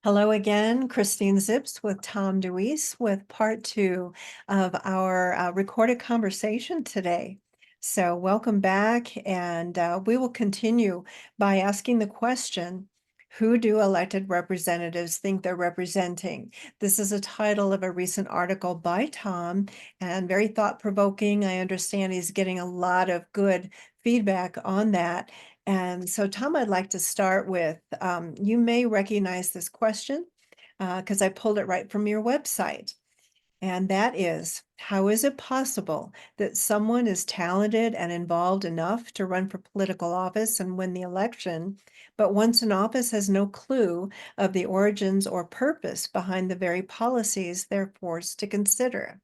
Hello again, Christine Zips with Tom DeWeese with part two of our recorded conversation today. So welcome back, and we will continue by asking the question, who do elected representatives think they're representing? This is a title of a recent article by Tom, and very thought-provoking. I understand he's getting a lot of good feedback on that. And so, Tom, I'd like to start with, you may recognize this question because I pulled it right from your website. And that is, how is it possible that someone is talented and involved enough to run for political office and win the election, but once in office has no clue of the origins or purpose behind the very policies they're forced to consider?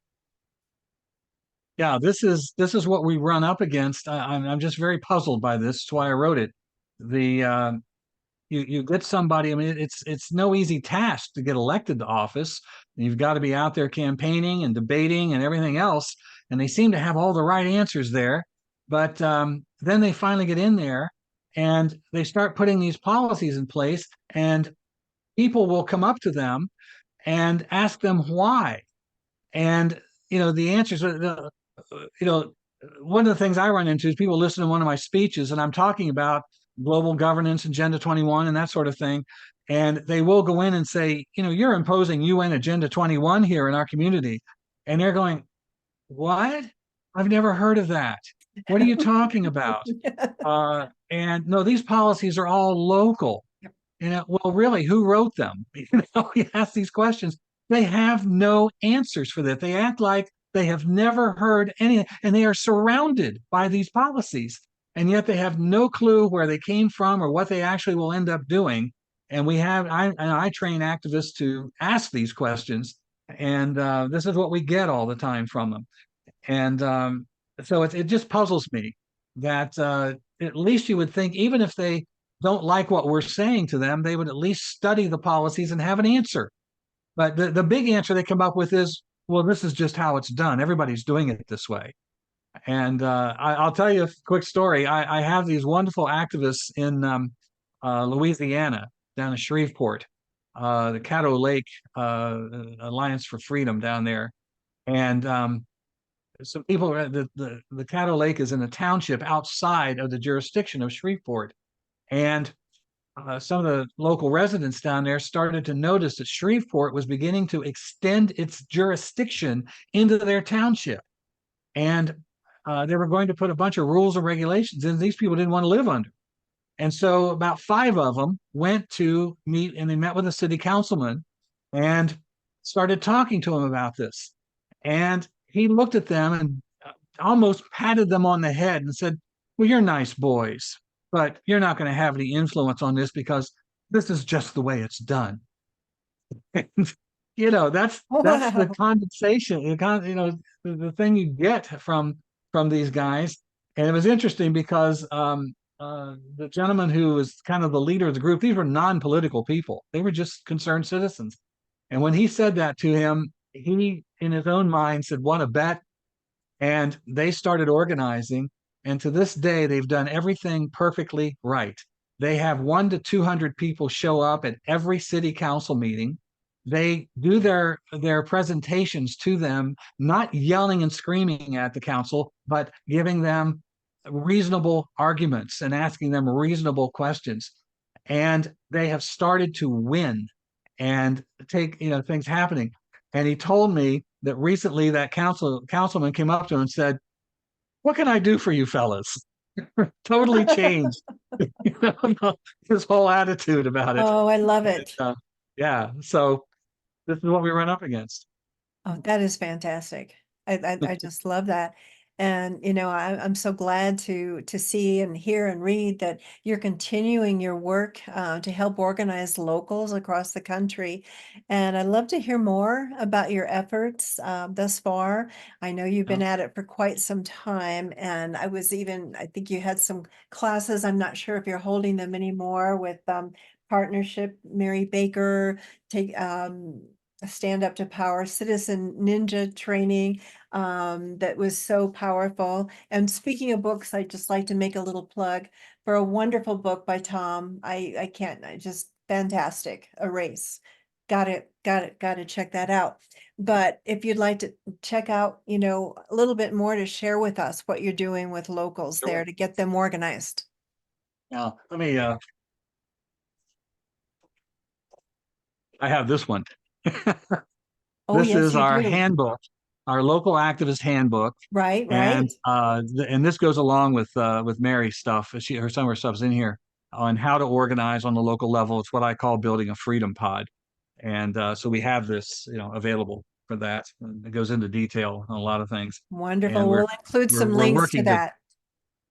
Yeah, this is what we run up against. I'm just very puzzled by this. That's why I wrote it. The you get somebody. I mean, it's no easy task to get elected to office. You've got to be out there campaigning and debating and everything else. And they seem to have all the right answers there, but then they finally get in there and they start putting these policies in place, and people will come up to them and ask them why. And the answers you know, one of the things I run into is people listen to one of my speeches and I'm talking about global governance, Agenda 21, and that sort of thing. And they will go in and say, you're imposing UN Agenda 21 here in our community. And they're going, what? I've never heard of that. What are you talking about? And no, these policies are all local. Well, really, who wrote them? You ask these questions. They have no answers for that. They act like they have never heard anything, and they are surrounded by these policies, and yet they have no clue where they came from or what they actually will end up doing. And I train activists to ask these questions, and this is what we get all the time from them. And so it just puzzles me that at least you would think, even if they don't like what we're saying to them, they would at least study the policies and have an answer. But the big answer they come up with is, well, this is just how it's done. Everybody's doing it this way. And I'll tell you a quick story. I have these wonderful activists in Louisiana, down in Shreveport, the Caddo Lake Alliance for Freedom down there. And some people, the Caddo Lake is in a township outside of the jurisdiction of Shreveport. And some of the local residents down there started to notice that Shreveport was beginning to extend its jurisdiction into their township. And they were going to put a bunch of rules and regulations in these people didn't want to live under. And so about 5 of them went to meet, and they met with a city councilman and started talking to him about this. And he looked at them and almost patted them on the head and said, well, you're nice boys, but you're not going to have any influence on this because this is just the way it's done. And, that's the Wow. condensation, the thing you get from these guys. And it was interesting because the gentleman who was kind of the leader of the group, these were non-political people. They were just concerned citizens. And when he said that to him, he, in his own mind, said, what a bet. And they started organizing. And to this day, they've done everything perfectly right. They have 1 to 200 people show up at every city council meeting. They do their presentations to them, not yelling and screaming at the council, but giving them reasonable arguments and asking them reasonable questions. And they have started to win and take, things happening. And he told me that recently that councilman came up to him and said, what can I do for you fellas? Totally changed his whole attitude about it. Oh, I love And, it. yeah, so this is what we run up against. Oh, that is fantastic. I just love that. And I'm so glad to see and hear and read that you're continuing your work to help organize locals across the country. And I'd love to hear more about your efforts thus far. I know you've Yeah. been at it for quite some time, and I think you had some classes. I'm not sure if you're holding them anymore with Partnership, Mary Baker, take Stand Up to Power, Citizen Ninja training that was so powerful. And speaking of books, I'd just like to make a little plug for a wonderful book by Tom. I can't, I just Fantastic. Erase. Got it. Got it. Got to check that out. But if you'd like to check out, a little bit more to share with us what you're doing with locals there Sure. to get them organized. Now, let me, I have this one. Oh, This yes, is you our do. handbook, our local activist handbook. Right, And right. and this goes along with Mary's stuff. Some of her stuff's in here on how to organize on the local level. It's what I call building a freedom pod. And so we have this, available for that. And it goes into detail on a lot of things. And Wonderful. We'll include some we're links to working to, that.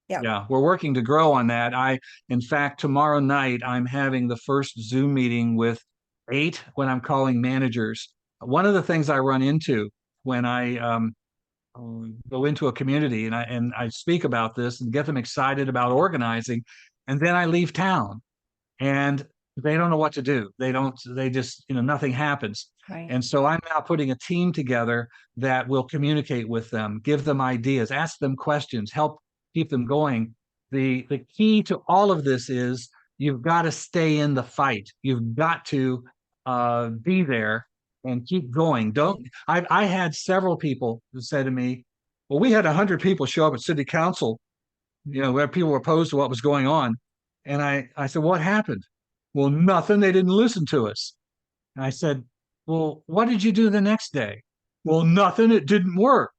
Yep. yeah, we're working to grow on that. In fact, tomorrow night I'm having the first Zoom meeting with 8 what I'm calling managers. One of the things I run into when I go into a community and I speak about this and get them excited about organizing, and then I leave town and they don't know what to do. They just, nothing happens. Right. And so I'm now putting a team together that will communicate with them, give them ideas, ask them questions, help keep them going. The key to all of this is you've got to stay in the fight. You've got to be there and keep going. Don't I had several people who said to me, well, we had 100 people show up at city council, where people were opposed to what was going on. And I said, what happened? Well, nothing. They didn't listen to us. And I said, well, what did you do the next day? Well, nothing. It didn't work.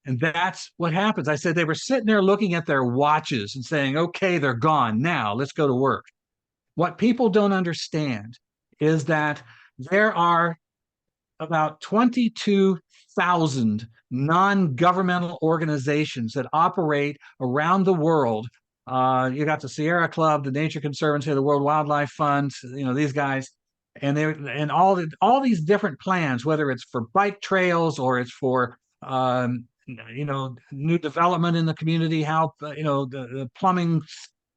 And that's what happens. I said, they were sitting there looking at their watches and saying, okay, they're gone. Now let's go to work. What people don't understand is that there are about 22,000 non-governmental organizations that operate around the world. You got the Sierra Club, the Nature Conservancy, the World Wildlife Fund, these guys, and all these different plans, whether it's for bike trails or it's for new development in the community, how the plumbing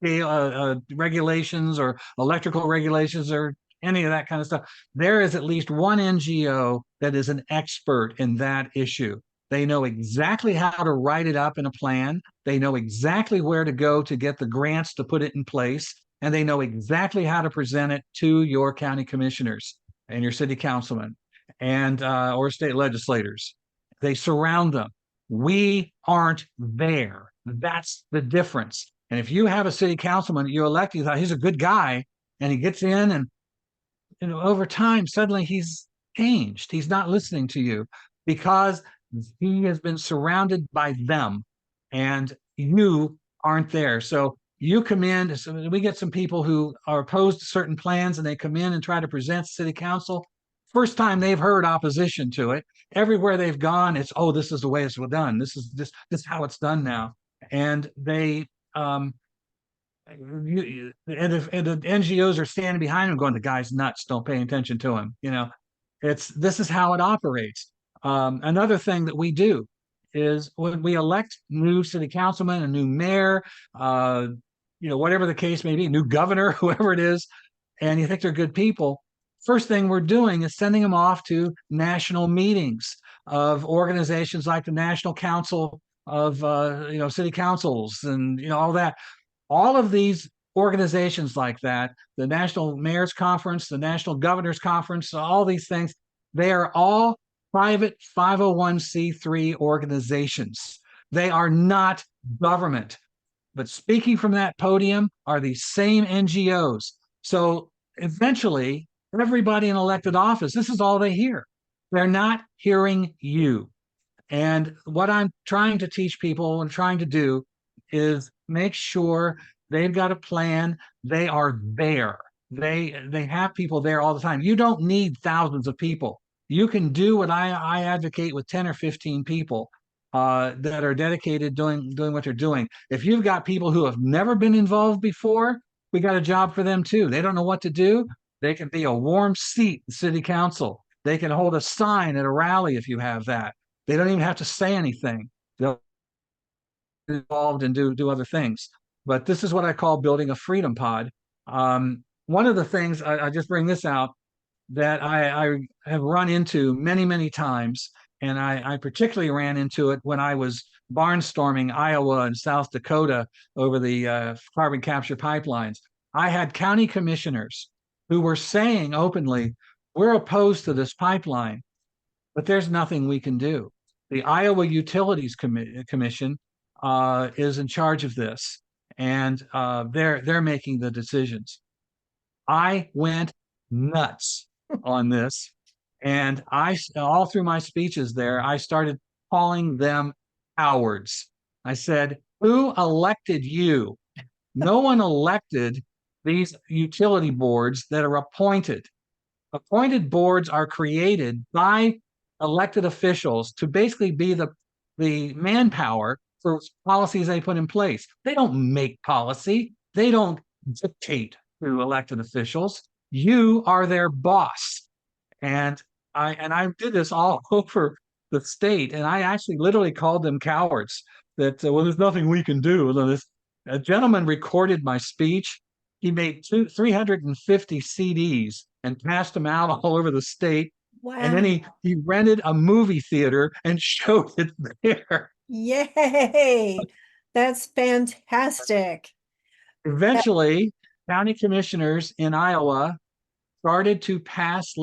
regulations or electrical regulations or any of that kind of stuff. There is at least one NGO that is an expert in that issue. They know exactly how to write it up in a plan. They know exactly where to go to get the grants to put it in place. And they know exactly how to present it to your county commissioners and your city councilmen and or state legislators. They surround them. We aren't there. That's the difference. And if you have a city councilman that you elect, you thought he's a good guy, and he gets in and over time, suddenly he's changed. He's not listening to you because he has been surrounded by them and you aren't there. So you come in, so we get some people who are opposed to certain plans and they come in and try to present to city council. First time they've heard opposition to it. Everywhere they've gone, it's, oh, this is the way it's done. This is how it's done now. And they and the NGOs are standing behind him going, the guy's nuts, don't pay attention to him. This is how it operates. Another thing that we do is when we elect new city councilman, a new mayor, whatever the case may be, new governor, whoever it is, and you think they're good people, first thing we're doing is sending them off to national meetings of organizations like the National Council of city councils and all that. All of these organizations like that, the National Mayor's Conference, the National Governor's Conference, all these things, they are all private 501c3 organizations. They are not government. But speaking from that podium are these same NGOs. So eventually, everybody in elected office, this is all they hear. They're not hearing you. And what I'm trying to teach people and trying to do is make sure they've got a plan. They are there. They have people there all the time. You don't need thousands of people. You can do what I advocate with 10 or 15 people that are dedicated doing what they're doing. If you've got people who have never been involved before, we got a job for them too. They don't know what to do. They can be a warm seat in city council. They can hold a sign at a rally if you have that. They don't even have to say anything. They'll be involved and do other things. But this is what I call building a freedom pod. One of the things I just bring this out that I have run into many, many times, and I particularly ran into it when I was barnstorming Iowa and South Dakota over the carbon capture pipelines. I had county commissioners who were saying openly, we're opposed to this pipeline, but there's nothing we can do. The Iowa Utilities Commission is in charge of this, and they're making the decisions. I went nuts on this, and I all through my speeches there, I started calling them cowards. I said, "Who elected you? No one elected these utility boards that are appointed. Appointed boards are created by elected officials to basically be the manpower for policies they put in place. They don't make policy. They don't dictate to elected officials. You are their boss." And I did this all over the state, and I actually literally called them cowards. That well, there's nothing we can do. This a gentleman recorded my speech. He made 350 CDs and passed them out all over the state. And then Wow. he rented a movie theater and showed it there. Yay. That's fantastic. That, Eventually, county commissioners in Iowa started to pass,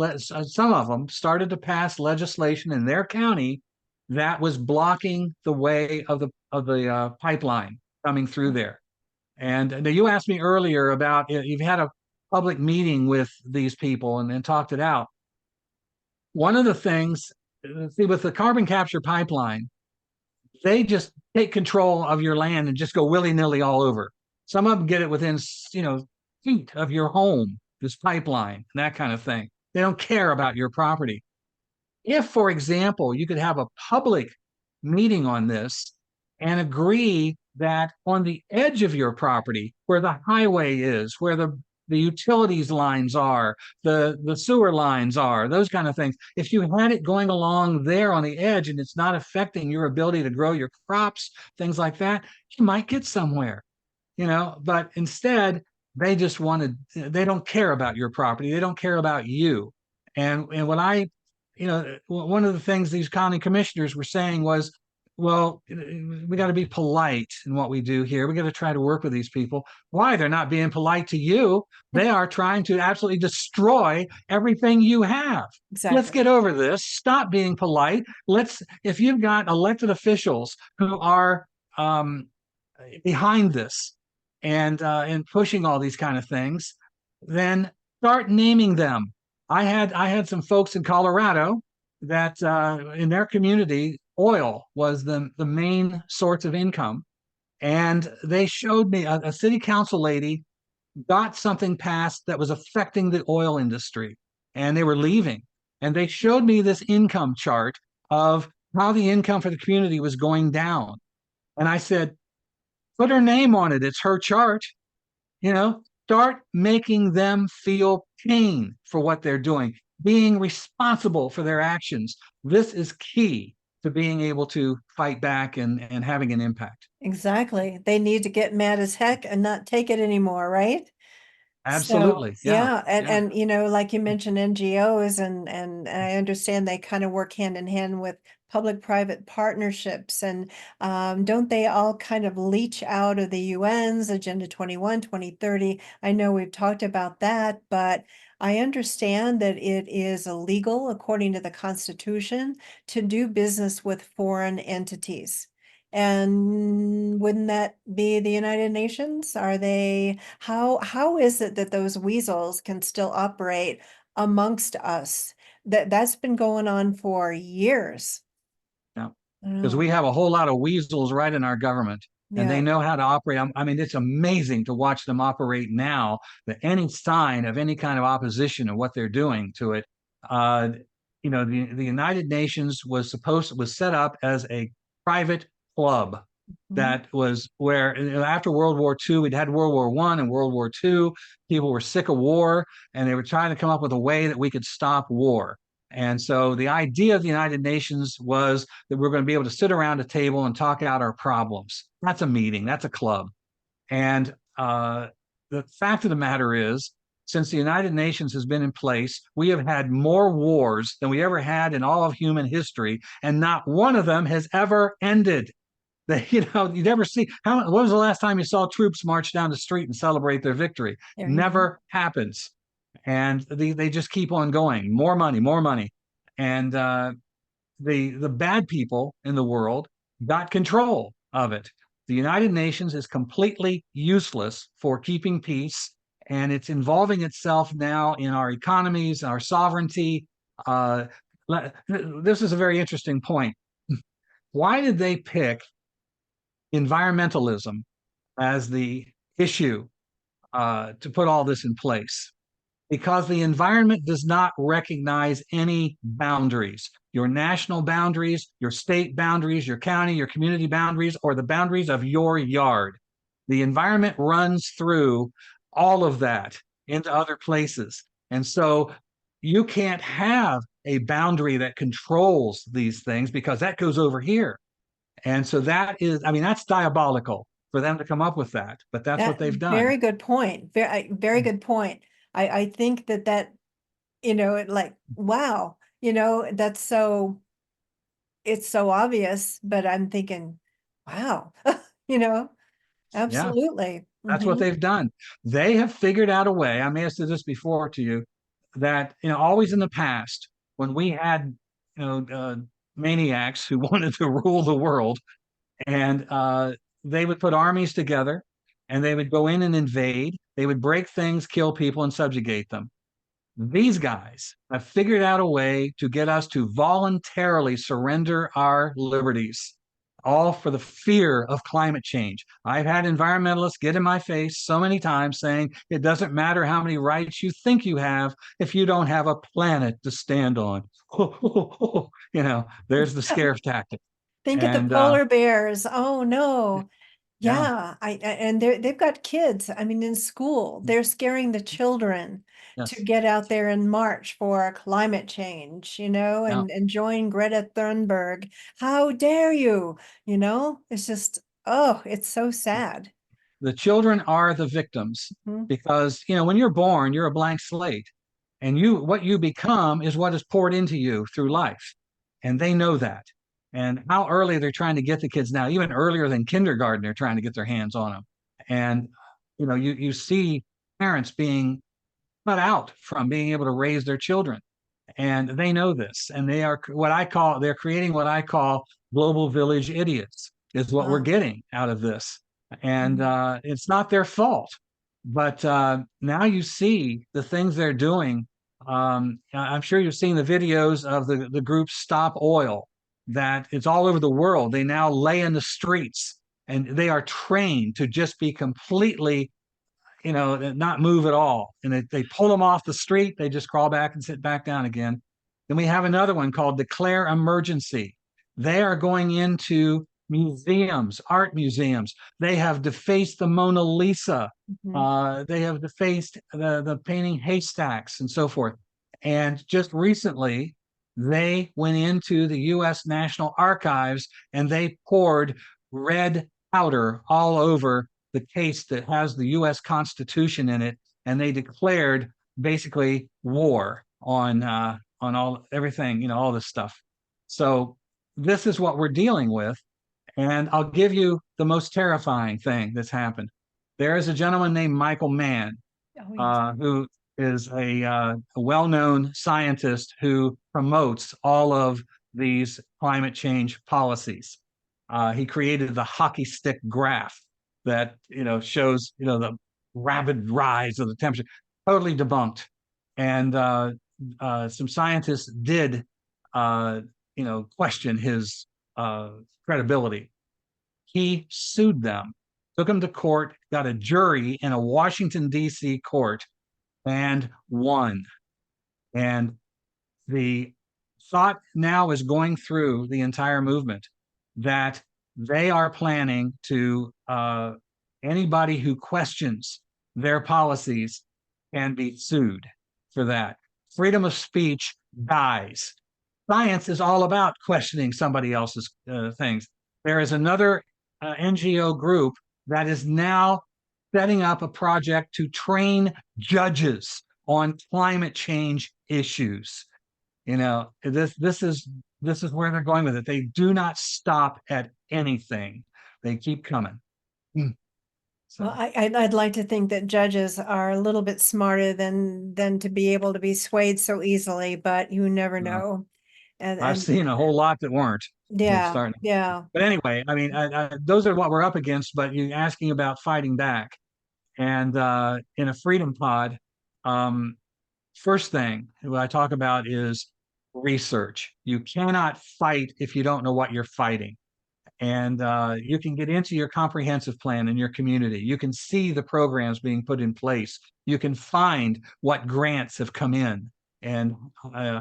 some of them started to pass legislation in their county that was blocking the way of the pipeline coming through there. And you asked me earlier about you've had a public meeting with these people and talked it out. One of the things, see, with the carbon capture pipeline, they just take control of your land and just go willy-nilly all over. Some of them get it within, feet of your home, this pipeline, and that kind of thing. They don't care about your property. If, for example, you could have a public meeting on this and agree that on the edge of your property, where the highway is, where the utilities lines are, the sewer lines are, those kind of things. If you had it going along there on the edge and it's not affecting your ability to grow your crops, things like that, you might get somewhere, but instead they don't care about your property. They don't care about you. And what one of the things these county commissioners were saying was, well, we got to be polite in what we do here. We got to try to work with these people. Why? They're not being polite to you. They are trying to absolutely destroy everything you have. Let's exactly. get over this. Stop being polite. If you've got elected officials who are behind this and pushing all these kind of things, then start naming them. I had some folks in Colorado that in their community, oil was the main source of income. And they showed me a city council lady got something passed that was affecting the oil industry, and they were leaving. And they showed me this income chart of how the income for the community was going down. And I said, put her name on it. It's her chart. Start making them feel pain for what they're doing, being responsible for their actions. This is key to being able to fight back and having an impact. Exactly. They need to get mad as heck and not take it anymore, right? So Absolutely. Yeah. yeah, and Yeah. like you mentioned NGOs and I understand they kind of work hand in hand with public-private partnerships and don't they all kind of leach out of the UN's Agenda 21, 2030? I know we've talked about that, but I understand that it is illegal according to the Constitution to do business with foreign entities. And wouldn't that be the United Nations? Are they, how is it that those weasels can still operate amongst us? That's been going on for years. Yeah. Because Oh, we have a whole lot of weasels right in our government, and they yeah, know how to operate. I mean, it's amazing to watch them operate now. That any sign of any kind of opposition of what they're doing to it, uh, the United Nations was set up as a private club mhm, that was where after World War II, we'd had World War I and World War II. People were sick of war, and they were trying to come up with a way that we could stop war. And so the idea of the United Nations was that we're going to be able to sit around a table and talk out our problems. That's a meeting, that's a club. And the fact of the matter is, since the United Nations has been in place, we have had more wars than we ever had in all of human history, and not one of them has ever ended. You never see when was the last time you saw troops march down the street and celebrate their victory? there you go. Never happens. and they just keep on going, more money, more money. And the bad people in the world got control of it. The United Nations is completely useless for keeping peace, and it's involving itself now in our economies, our sovereignty. This is a very interesting point. Why did they pick environmentalism as the issue to put all this in place? Because the environment does not recognize any boundaries, your national boundaries, your state boundaries, your county, your community boundaries, or the boundaries of your yard. The environment runs through all of that into other places. And so you can't have a boundary that controls these things because that goes over here. And so that is, I mean, that's diabolical for them to come up with that, but that's what That they've done. very good point. Very good point. I think that, it like, wow, that's it's so obvious, but I'm thinking, wow, you know, Yeah, absolutely. that's what they've done. They have figured out a way. I may have said this before to you that, always in the past, when we had, maniacs who wanted to rule the world, and they would put armies together and they would go in and invade. They would break things, kill people, and subjugate them. These guys have figured out a way to get us to voluntarily surrender our liberties, all for the fear of climate change. I've had environmentalists get in my face so many times saying it doesn't matter how many rights you think you have if you don't have a planet to stand on. There's the scare tactic. Think of the And polar bears. Oh no. yeah, Yeah, and they've got kids. I mean, in school, they're scaring the children to yes, get out there and march for climate change, yeah. and join Greta Thunberg. How dare you? It's just, oh, it's so sad. The children are the victims Mhm. because, when you're born, you're a blank slate, and what you become is what is poured into you through life. And they know that. And how early they're trying to get the kids now, even earlier than kindergarten, they're trying to get their hands on them. And, you see parents being cut out from being able to raise their children. And they know this. And they're creating what I call global village idiots, is what we're Wow. getting out of this. And Mhm. it's not their fault. But now you see the things they're doing. I'm sure you've seen the videos of the group Stop Oil, that it's all over the world. They now lay in the streets and they are trained to just be completely, not move at all. And they pull them off the street, they just crawl back and sit back down again. Then we have another one called Declare Emergency. They are going into museums, art museums. They have defaced the Mona Lisa. Mhm. They have defaced the painting haystacks and so forth. And just recently, they went into the U.S. National Archives and they poured red powder all over the case that has the U.S. Constitution in it, and they declared basically war on all everything, all this stuff. So this is what we're dealing with, and I'll give you the most terrifying thing that's happened. There is a gentleman named Michael Mann, Oh, yes. who is a well-known scientist who promotes all of these climate change policies. He created the hockey stick graph that shows the rapid rise of the temperature. Totally debunked, and some scientists did question his credibility. He sued them, took them to court, got a jury in a Washington, D.C. court, and won. And the thought now is going through the entire movement that they are planning to, anybody who questions their policies can be sued for that. Freedom of speech dies. Science is all about questioning somebody else's things. There is another NGO group that is now setting up a project to train judges on climate change issues. This is where they're going with it. They do not stop at anything. They keep coming. Well, So I'd like to think that judges are a little bit smarter than to be able to be swayed so easily, but you never uh, know. I've And seen a whole lot that weren't. They're yeah, starting. yeah. But anyway, I mean, those are what we're up against. But you asking about fighting back, and in a freedom pod, um, first thing what I talk about is research. You cannot fight if you don't know what you're fighting. And you can get into your comprehensive plan in your community. You can see the programs being put in place. You can find what grants have come in and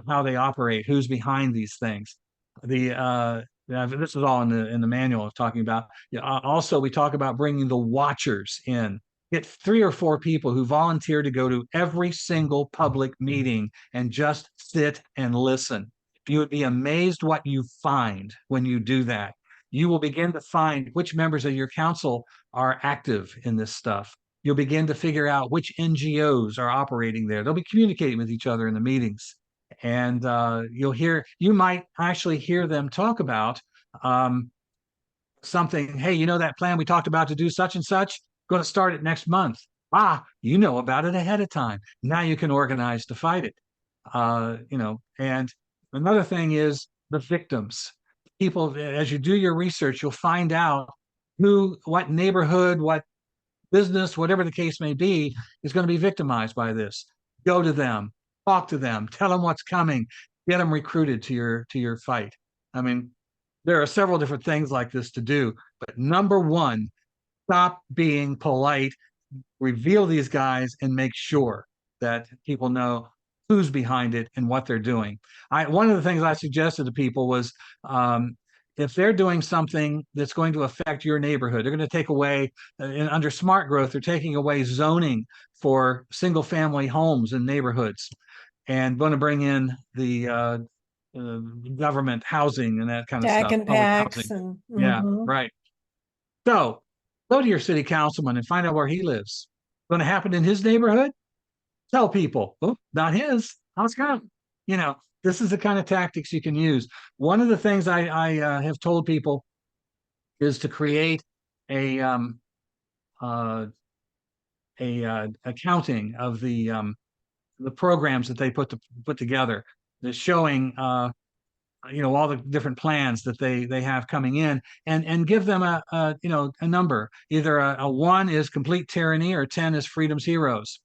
how they operate, who's behind these things. This is all in the manual of talking about. Also, we talk about bringing the watchers in. Get 3 or 4 people who volunteer to go to every single public meeting and just sit and listen. You would be amazed what you find when you do that. You will begin to find which members of your council are active in this stuff. You'll begin to figure out which NGOs are operating there. They'll be communicating with each other in the meetings. And you might actually hear them talk about um, something. Hey, you know that plan we talked about to do such and such? Going to start it next month. You know about it ahead of time. Now you can organize to fight it. And another thing is the victims. People, as you do your research, you'll find out what neighborhood, what business, whatever the case may be, is going to be victimized by this. Go to them, talk to them, tell them what's coming, get them recruited to your fight. I mean, there are several different things like this to do, but number one, stop being polite, reveal these guys, and make sure that people know who's behind it and what they're doing. One of the things I suggested to people was if they're doing something that's going to affect your neighborhood, they're going to take away under smart growth, they're taking away zoning for single family homes in neighborhoods and going to bring in the uh, government housing and that kind of Jack stuff, and public housing. packs and Yeah, mhm. right. So go to your city councilman and find out where he lives. Going to happen in his neighborhood? Tell people, oh, not his. How's it going? You know, this is the kind of tactics you can use. One of the things I have told people is to create a uh, accounting of the programs that they put together. They're showing all the different plans that they have coming in and give them a number. Either a 1 is complete tyranny or 10 is freedom's heroes,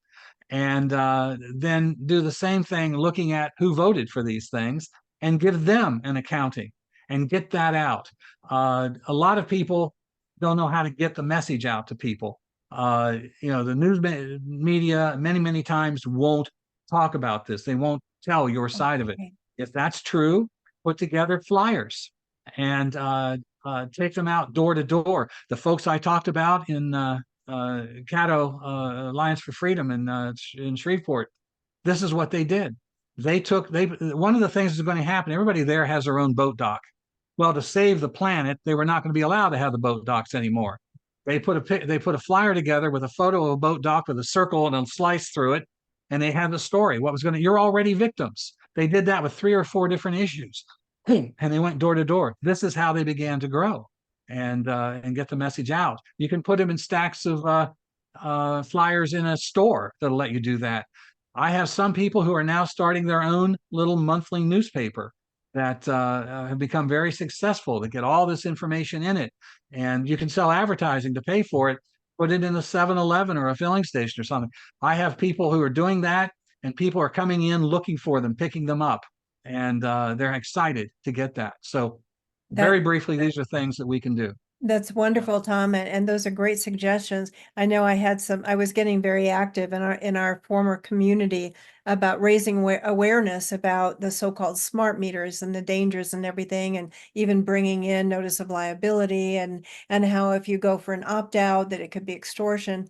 and then do the same thing looking at who voted for these things and give them an accounting and get that out. A lot of people don't know how to get the message out to people. The news media many times won't talk about this. They won't tell your side of it. Okay. If that's true, put together flyers and take them out door to door. The folks I talked about in Caddo Alliance for Freedom in Shreveport, this is what they did. One of the things that's going to happen. Everybody there has their own boat dock. Well, to save the planet, they were not going to be allowed to have the boat docks anymore. They put a flyer together with a photo of a boat dock with a circle and a slice through it, and they had the story. You're already victims. They did that with 3 or 4 different issues, and they went door to door. This is how they began to grow and get the message out. You can put them in stacks of flyers in a store that'll let you do that. I have some people who are now starting their own little monthly newspaper that have become very successful, that get all this information in it. And you can sell advertising to pay for it, put it in a 7-Eleven or a filling station or something. I have people who are doing that, and people are coming in looking for them, picking them up, and they're excited to get that. So That very briefly, these are things that we can do. That's wonderful, Tom, and those are great suggestions. I know I was getting very active in our former community about raising awareness about the so-called smart meters and the dangers and everything, and even bringing in notice of liability and how if you go for an opt-out that it could be extortion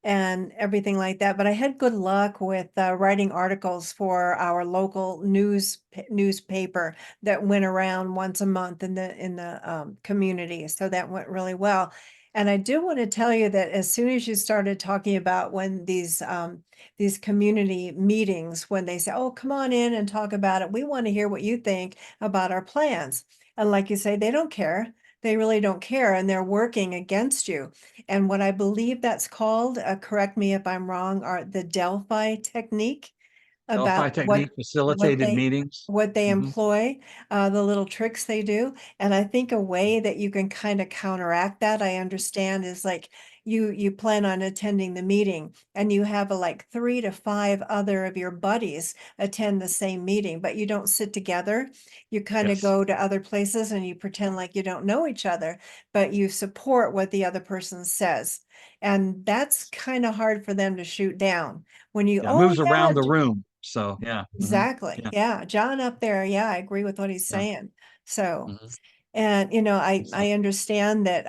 and everything like that. But I had good luck with writing articles for our local newspaper that went around once a month in the community. So that went really well. And I do want to tell you that as soon as you started talking about when these community meetings, when they say, "Oh, come on in and talk about it. We want to hear what you think about our plans." And like you say, they don't care. They really don't care, and they're working against you. And what I believe that's called, correct me if I'm wrong, are the Delphi technique Delphi about technique, what facilitated they meetings. what they Mhm. employ, the little tricks they do. And I think a way that you can kind of counteract that, I understand, is like you plan on attending the meeting and you have like 3 to 5 other of your buddies attend the same meeting, but you don't sit together. You kind of Yes. go to other places and you pretend like you don't know each other, but you support what the other person says. And that's kind of hard for them to shoot down when you, Yeah, oh moves yeah, around the room. So yeah. exactly. Yeah. Yeah. John up there. Yeah, I agree with what he's Yeah. saying. So, Mhm. and So, I understand that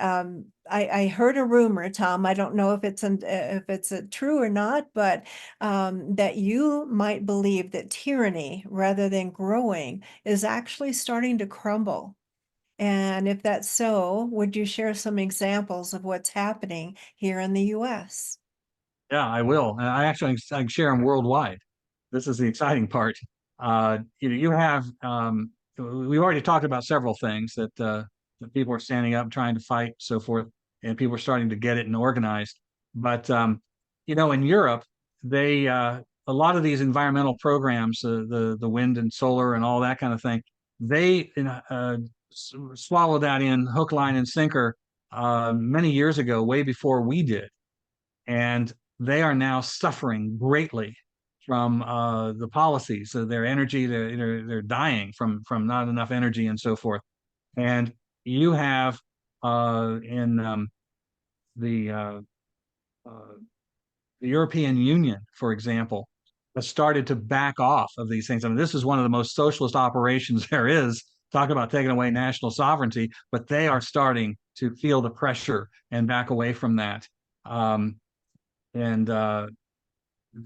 I heard a rumor, Tom. I don't know if it's true or not, but that you might believe that tyranny, rather than growing, is actually starting to crumble. And if that's so, would you share some examples of what's happening here in the US? yeah, I will. And I can share them worldwide. This is the exciting part. You have we've already talked about several things that people are standing up, trying to fight, so forth, and people are starting to get it and organized. But in Europe, they a lot of these environmental programs, the wind and solar and all that kind of thing, they swallow that in hook, line, and sinker many years ago, way before we did, and they are now suffering greatly from the policies. So their energy, they're dying from not enough energy and so forth. And you have in the uh, uh, the European Union, for example, has started to back off of these things. I mean, this is one of the most socialist operations there is. Talk about taking away national sovereignty, but they are starting to feel the pressure and back away from that. Um, and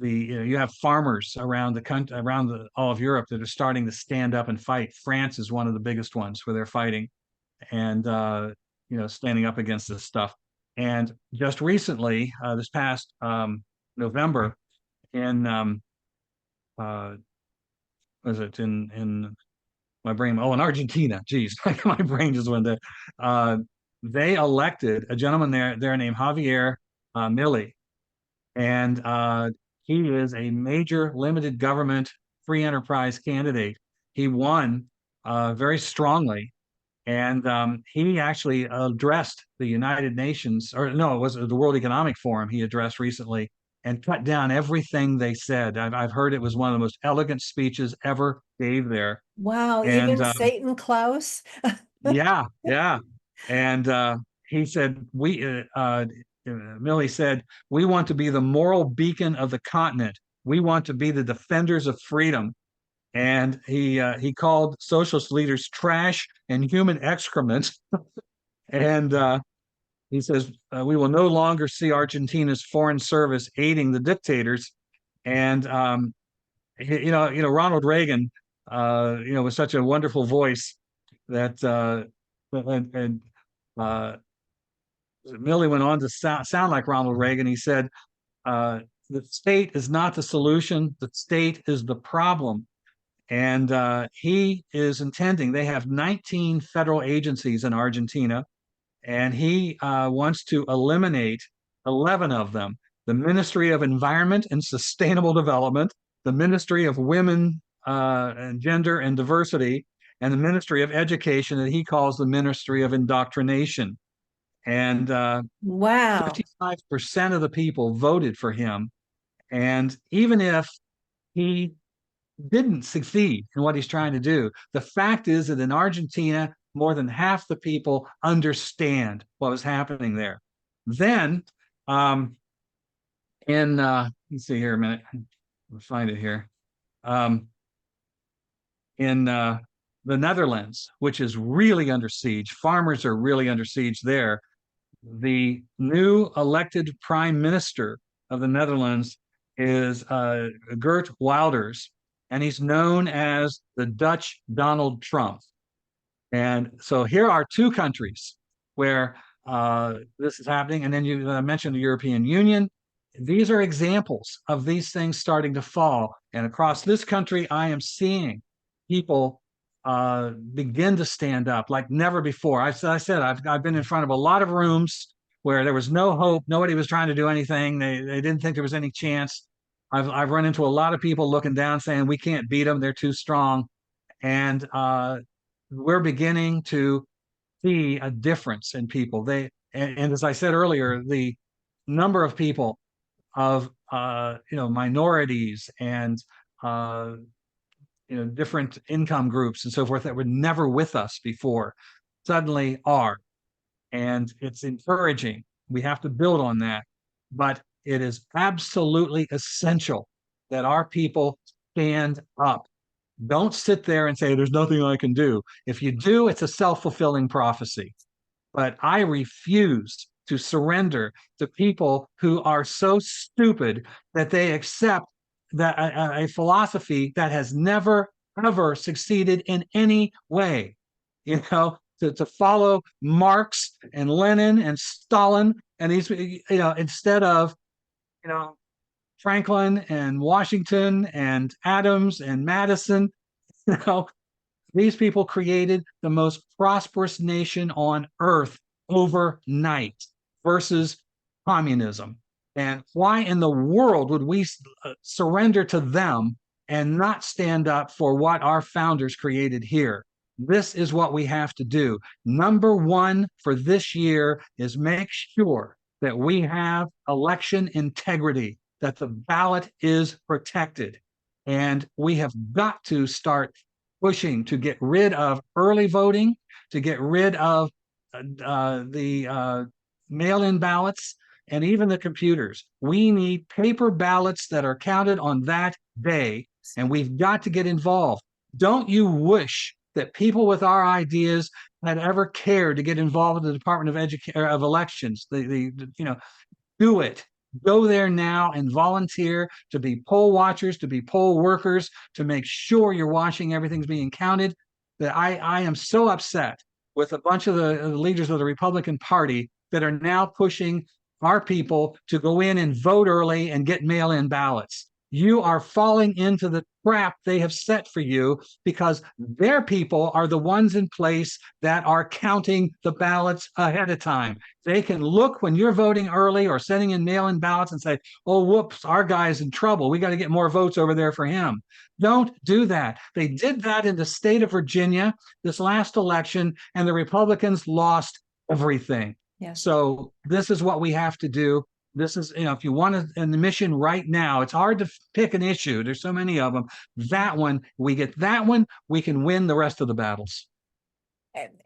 you have farmers around the country, around all of Europe, that are starting to stand up and fight. France is one of the biggest ones where they're fighting and standing up against this stuff. And just recently, this past November, in uh, was it in my brain? Oh, in Argentina. Geez, my brain just went there. Uh, they elected a gentleman there named Javier Milei, and he is a major limited government free enterprise candidate. He won very strongly, and he actually addressed the United Nations, or no, it was the World Economic Forum he addressed recently, and cut down everything they said. I've heard it was one of the most elegant speeches ever gave there. Wow, And even Satan Klaus. yeah, yeah. And he said, Millie said, we want to be the moral beacon of the continent. We want to be the defenders of freedom. And he called socialist leaders trash and human excrement. And he says, we will no longer see Argentina's foreign service aiding the dictators. And Ronald Reagan, was such a wonderful voice that and uh, Millie went on to sound like Ronald Reagan. He said, "The state is not the solution; the state is the problem." And he is intending. They have 19 federal agencies in Argentina, and he wants to eliminate 11 of them: the Ministry of Environment and Sustainable Development, the Ministry of Women and Gender and Diversity, and the Ministry of Education that he calls the Ministry of Indoctrination. And Wow. 55% of the people voted for him. And even if he didn't succeed in what he's trying to do, the fact is that in Argentina, more than half the people understand what was happening there. Then, let's see here a minute, I'll find it here. Um, in the Netherlands, which is really under siege, farmers are really under siege there. The new elected prime minister of the Netherlands is Geert Wilders, and he's known as the Dutch Donald Trump. And so here are two countries where this is happening. And then you mentioned the European Union. These are examples of these things starting to fall. And across this country, I am seeing people begin to stand up like never before. I said I've been in front of a lot of rooms where there was no hope. Nobody was trying to do anything. They didn't think there was any chance. I've run into a lot of people looking down saying we can't beat them. They're too strong. And we're beginning to see a difference in people. And as I said earlier, the number of people of minorities and uh, different income groups and so forth that were never with us before suddenly are. And it's encouraging. We have to build on that. But it is absolutely essential that our people stand up. Don't sit there and say, there's nothing I can do. If you do, it's a self fulfilling prophecy. But I refuse to surrender to people who are so stupid that they accept that a philosophy that has never ever succeeded in any way. To follow Marx and Lenin and Stalin and these, instead of you know Franklin and Washington and Adams and Madison. you know these people created the most prosperous nation on earth overnight versus communism. And why in the world would we surrender to them and not stand up for what our founders created here? This is what we have to do. Number one for this year is make sure that we have election integrity, that the ballot is protected. And we have got to start pushing to get rid of early voting, to get rid of the mail-in ballots, and even the computers. We need paper ballots that are counted on that day, and we've got to get involved. Don't you wish that people with our ideas had ever cared to get involved in the Department of Elections? Do it. Go there now and volunteer to be poll watchers, to be poll workers, to make sure you're watching everything's being counted. That I am so upset with a bunch of the leaders of the Republican Party that are now pushing our people to go in and vote early and get mail-in ballots. You are falling into the trap they have set for you because their people are the ones in place that are counting the ballots ahead of time. They can look when you're voting early or sending in mail-in ballots and say, oh, whoops, our guy's in trouble. We got to get more votes over there for him. Don't do that. They did that in the state of Virginia this last election, and the Republicans lost everything. Yes. So this is what we have to do. This is, if you want an mission right now, it's hard to pick an issue. There's so many of them. That one, we get that one, we can win the rest of the battles.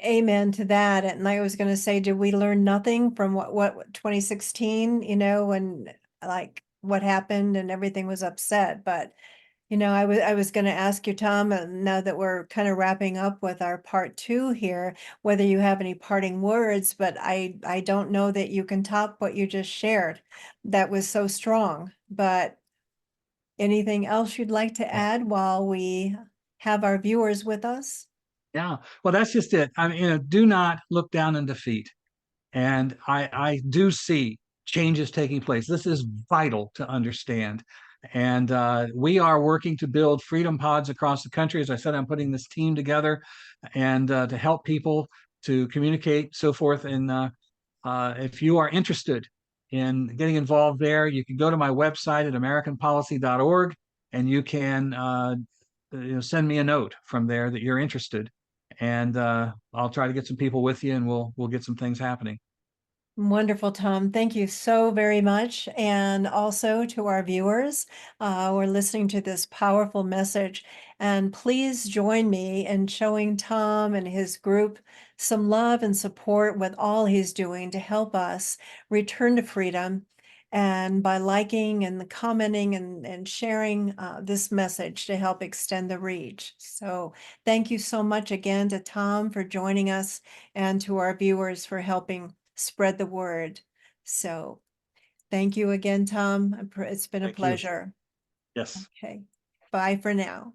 Amen to that. And I was going to say, did we learn nothing from what 2016, when like what happened and everything was upset? But I was going to ask you, Tom, now that we're kind of wrapping up with our part 2 here, whether you have any parting words, but I don't know that you can top what you just shared. That was so strong. But anything else you'd like to add while we have our viewers with us? Yeah, well, that's just it. I mean, do not look down in defeat. And I do see changes taking place. This is vital to understand. And we are working to build freedom pods across the country. As I said, I'm putting this team together and to help people to communicate, so forth. And if you are interested in getting involved there, you can go to my website at americanpolicy.org and you can send me a note from there that you're interested. And I'll try to get some people with you and we'll get some things happening. Wonderful, Tom. Thank you so very much. And also to our viewers, we're listening to this powerful message. And please join me in showing Tom and his group some love and support with all he's doing to help us return to freedom. And by liking and commenting and sharing this message to help extend the reach. So thank you so much again to Tom for joining us and to our viewers for helping spread the word. So thank you again, Tom. It's been a Thank you. pleasure. Yes. Okay. Bye for now.